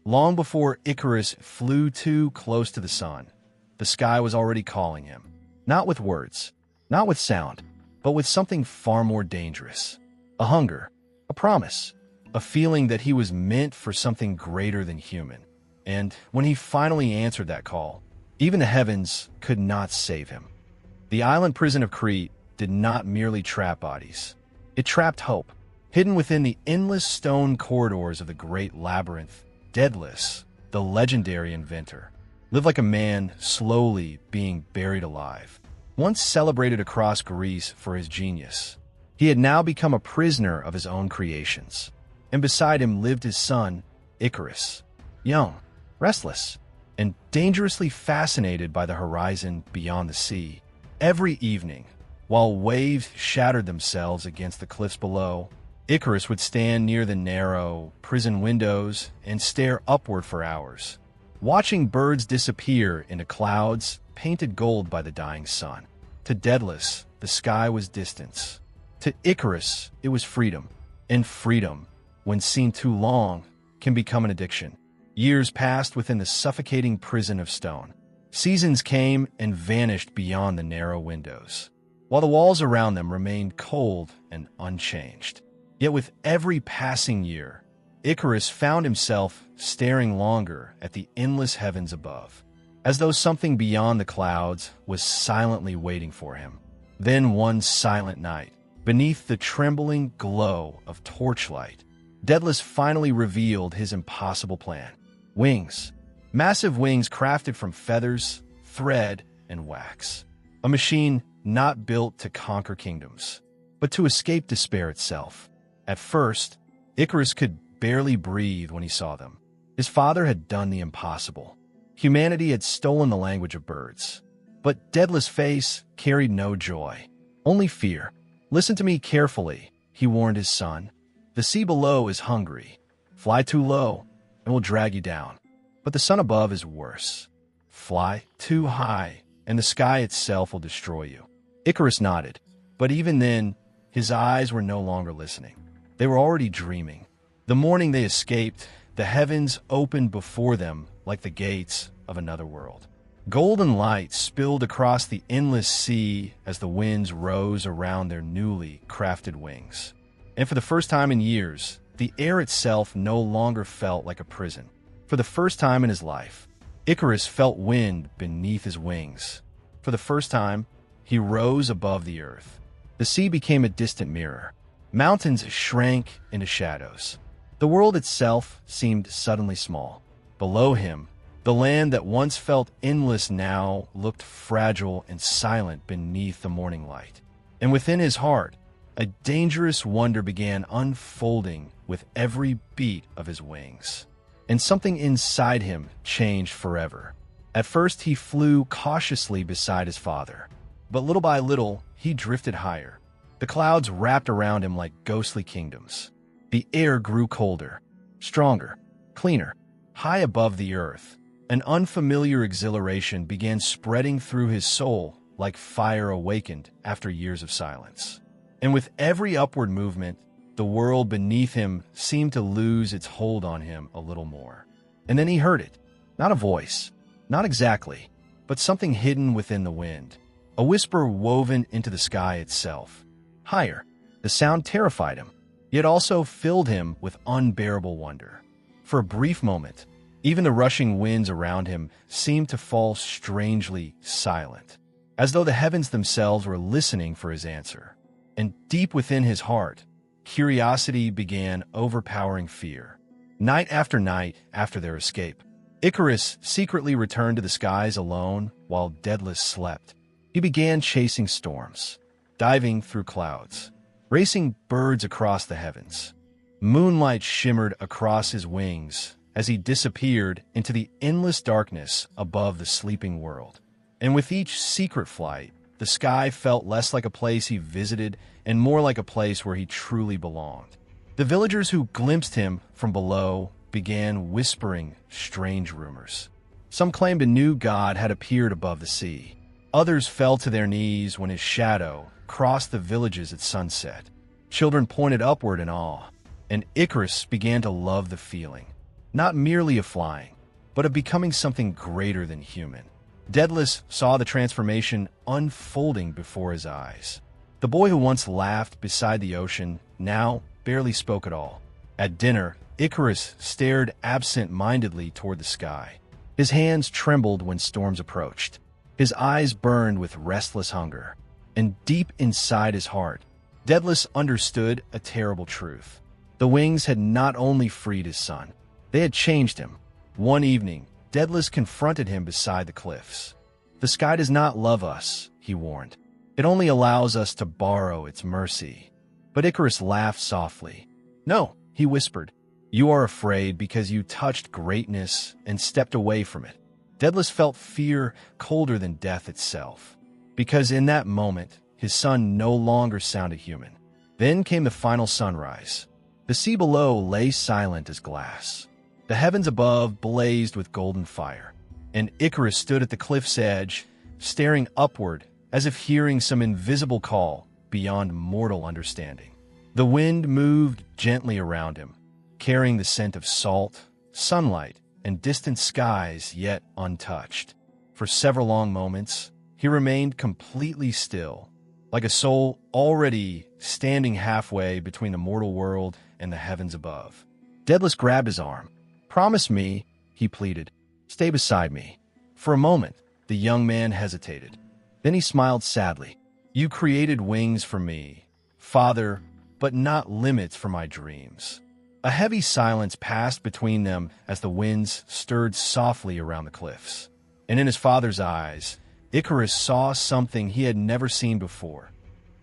Long before Icarus flew too close to the sun, the sky was already calling him. Not with words, not with sound, but with something far more dangerous. A hunger, a promise, a feeling that he was meant for something greater than human. And when he finally answered that call, even the heavens could not save him. The island prison of Crete did not merely trap bodies. It trapped hope. Hidden within the endless stone corridors of the great labyrinth, Daedalus, the legendary inventor, lived like a man slowly being buried alive. Once celebrated across Greece for his genius, he had now become a prisoner of his own creations. And beside him lived his son, Icarus, young, restless, and dangerously fascinated by the horizon beyond the sea. Every evening, while waves shattered themselves against the cliffs below, Icarus would stand near the narrow prison windows and stare upward for hours, watching birds disappear into clouds painted gold by the dying sun. To Daedalus, the sky was distance. To Icarus, it was freedom. And freedom, when seen too long, can become an addiction. Years passed within the suffocating prison of stone. Seasons came and vanished beyond the narrow windows, while the walls around them remained cold and unchanged. Yet with every passing year, Icarus found himself staring longer at the endless heavens above, as though something beyond the clouds was silently waiting for him. Then one silent night, beneath the trembling glow of torchlight, Daedalus finally revealed his impossible plan. Wings. Massive wings crafted from feathers, thread, and wax. A machine not built to conquer kingdoms, but to escape despair itself. At first, Icarus could barely breathe when he saw them. His father had done the impossible. Humanity had stolen the language of birds. But Daedalus' face carried no joy, only fear. "Listen to me carefully," he warned his son. "The sea below is hungry. Fly too low, and will drag you down. But the sun above is worse. Fly too high, and the sky itself will destroy you." Icarus nodded, but even then, his eyes were no longer listening. They were already dreaming. The morning they escaped, the heavens opened before them like the gates of another world. Golden light spilled across the endless sea as the winds rose around their newly crafted wings. And for the first time in years, the air itself no longer felt like a prison. For the first time in his life, Icarus felt wind beneath his wings. For the first time, he rose above the earth. The sea became a distant mirror. Mountains shrank into shadows. The world itself seemed suddenly small. Below him, the land that once felt endless now looked fragile and silent beneath the morning light. And within his heart, a dangerous wonder began unfolding with every beat of his wings. And something inside him changed forever. At first, he flew cautiously beside his father. But little by little, he drifted higher. The clouds wrapped around him like ghostly kingdoms. The air grew colder, stronger, cleaner. High above the earth, an unfamiliar exhilaration began spreading through his soul like fire awakened after years of silence. And with every upward movement, the world beneath him seemed to lose its hold on him a little more. And then he heard it. Not a voice, not exactly, but something hidden within the wind. A whisper woven into the sky itself. Higher. The sound terrified him, yet also filled him with unbearable wonder. For a brief moment, even the rushing winds around him seemed to fall strangely silent, as though the heavens themselves were listening for his answer. And deep within his heart, curiosity began overpowering fear. Night after night after their escape, Icarus secretly returned to the skies alone while Daedalus slept. He began chasing storms, diving through clouds, racing birds across the heavens. Moonlight shimmered across his wings as he disappeared into the endless darkness above the sleeping world. And with each secret flight, the sky felt less like a place he visited and more like a place where he truly belonged. The villagers who glimpsed him from below began whispering strange rumors. Some claimed a new god had appeared above the sea. Others fell to their knees when his shadow crossed the villages at sunset. Children pointed upward in awe, and Icarus began to love the feeling. not merely of flying, but of becoming something greater than human. Daedalus saw the transformation unfolding before his eyes. The boy who once laughed beside the ocean now barely spoke at all. At dinner, Icarus stared absent-mindedly toward the sky. His hands trembled when storms approached. His eyes burned with restless hunger. And deep inside his heart, Daedalus understood a terrible truth. The wings had not only freed his son, they had changed him. One evening, Daedalus confronted him beside the cliffs. "The sky does not love us," he warned. "It only allows us to borrow its mercy." But Icarus laughed softly. "No," he whispered. "You are afraid because you touched greatness and stepped away from it." Daedalus felt fear colder than death itself, because in that moment, his son no longer sounded human. Then came the final sunrise. The sea below lay silent as glass. The heavens above blazed with golden fire, and Icarus stood at the cliff's edge, staring upward as if hearing some invisible call beyond mortal understanding. The wind moved gently around him, carrying the scent of salt, sunlight, and distant skies yet untouched. For several long moments, he remained completely still, like a soul already standing halfway between the mortal world and the heavens above. Daedalus grabbed his arm. "Promise me," he pleaded. "Stay beside me." For a moment, the young man hesitated. Then he smiled sadly. "You created wings for me, Father, but not limits for my dreams." A heavy silence passed between them as the winds stirred softly around the cliffs. And in his father's eyes, Icarus saw something he had never seen before.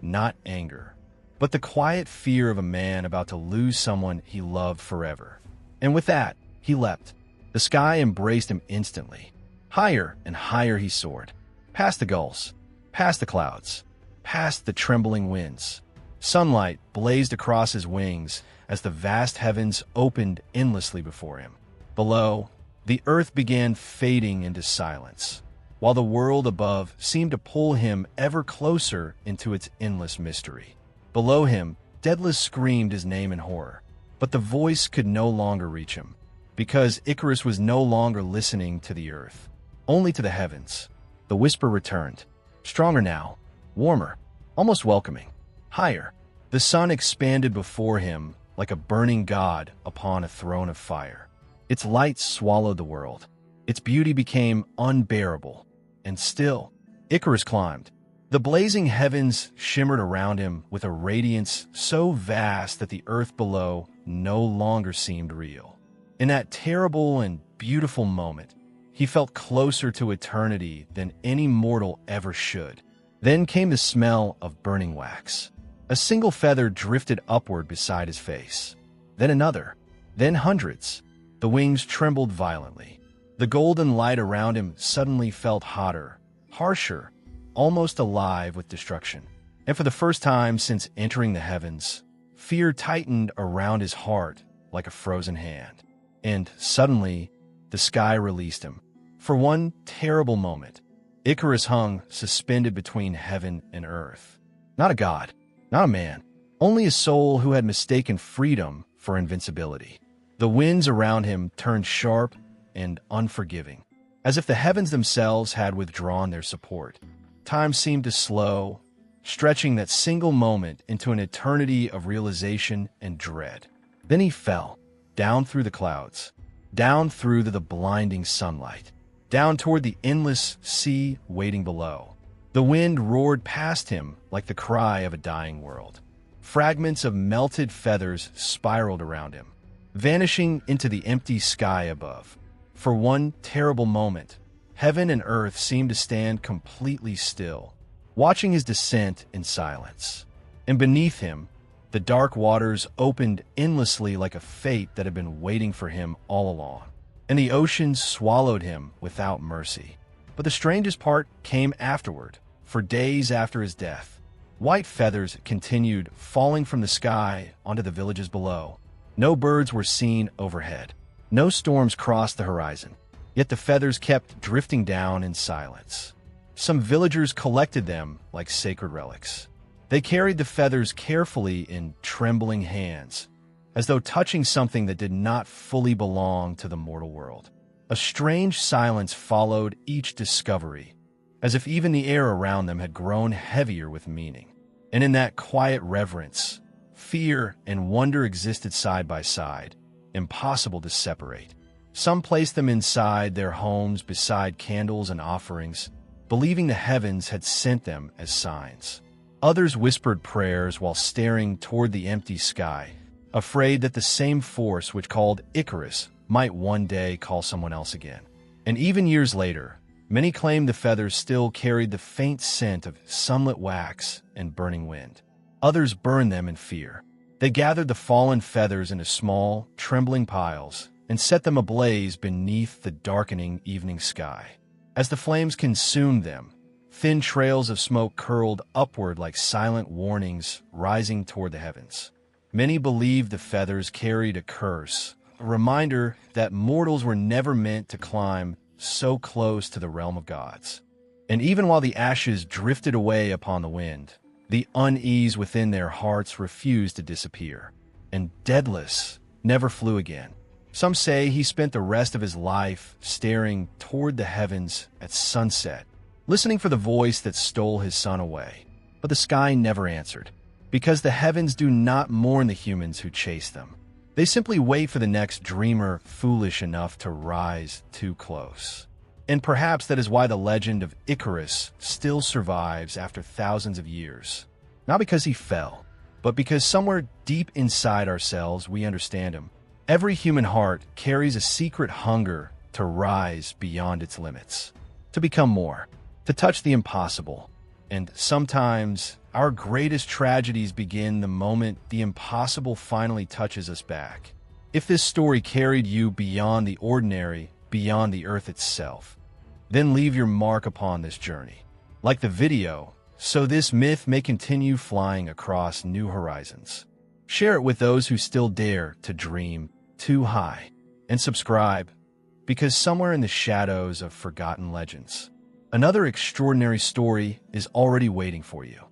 Not anger, but the quiet fear of a man about to lose someone he loved forever. And with that, he leapt. The sky embraced him instantly. Higher and higher he soared, past the gulls, past the clouds, past the trembling winds. Sunlight blazed across his wings as the vast heavens opened endlessly before him. Below, the earth began fading into silence, while the world above seemed to pull him ever closer into its endless mystery. Below him, Daedalus screamed his name in horror, but the voice could no longer reach him, because Icarus was no longer listening to the earth, only to the heavens. The whisper returned, stronger now, warmer, almost welcoming, higher. The sun expanded before him like a burning god upon a throne of fire. Its light swallowed the world. Its beauty became unbearable, and still, Icarus climbed. The blazing heavens shimmered around him with a radiance so vast that the earth below no longer seemed real. In that terrible and beautiful moment, he felt closer to eternity than any mortal ever should. Then came the smell of burning wax. A single feather drifted upward beside his face. Then another. Then hundreds. The wings trembled violently. The golden light around him suddenly felt hotter, harsher, almost alive with destruction. And for the first time since entering the heavens, fear tightened around his heart like a frozen hand. And suddenly, the sky released him. For one terrible moment, Icarus hung suspended between heaven and earth. Not a god, not a man, only a soul who had mistaken freedom for invincibility. The winds around him turned sharp and unforgiving, as if the heavens themselves had withdrawn their support. Time seemed to slow, stretching that single moment into an eternity of realization and dread. Then he fell, down through the clouds, down through the blinding sunlight, down toward the endless sea waiting below. The wind roared past him like the cry of a dying world. Fragments of melted feathers spiraled around him, vanishing into the empty sky above. For one terrible moment, heaven and earth seemed to stand completely still, watching his descent in silence. And beneath him, the dark waters opened endlessly like a fate that had been waiting for him all along. And the oceans swallowed him without mercy. But the strangest part came afterward. For days after his death, white feathers continued falling from the sky onto the villages below. No birds were seen overhead. No storms crossed the horizon. Yet the feathers kept drifting down in silence. Some villagers collected them like sacred relics. They carried the feathers carefully in trembling hands, as though touching something that did not fully belong to the mortal world. A strange silence followed each discovery, as if even the air around them had grown heavier with meaning. And in that quiet reverence, fear and wonder existed side by side, impossible to separate. Some placed them inside their homes beside candles and offerings, believing the heavens had sent them as signs. Others whispered prayers while staring toward the empty sky, afraid that the same force which called Icarus might one day call someone else again. And even years later, many claimed the feathers still carried the faint scent of sunlit wax and burning wind. Others burned them in fear. They gathered the fallen feathers into small, trembling piles and set them ablaze beneath the darkening evening sky. As the flames consumed them, thin trails of smoke curled upward like silent warnings rising toward the heavens. Many believed the feathers carried a curse, a reminder that mortals were never meant to climb so close to the realm of gods. And even while the ashes drifted away upon the wind, the unease within their hearts refused to disappear. And Daedalus never flew again. Some say he spent the rest of his life staring toward the heavens at sunset, listening for the voice that stole his son away. But the sky never answered, because the heavens do not mourn the humans who chase them. They simply wait for the next dreamer foolish enough to rise too close. And perhaps that is why the legend of Icarus still survives after thousands of years. Not because he fell, but because somewhere deep inside ourselves we understand him. Every human heart carries a secret hunger to rise beyond its limits, to become more, to touch the impossible. And sometimes our greatest tragedies begin the moment the impossible finally touches us back. If this story carried you beyond the ordinary, beyond the earth itself, then leave your mark upon this journey. Like the video, so this myth may continue flying across new horizons. Share it with those who still dare to dream too high. And subscribe, because somewhere in the shadows of forgotten legends, another extraordinary story is already waiting for you.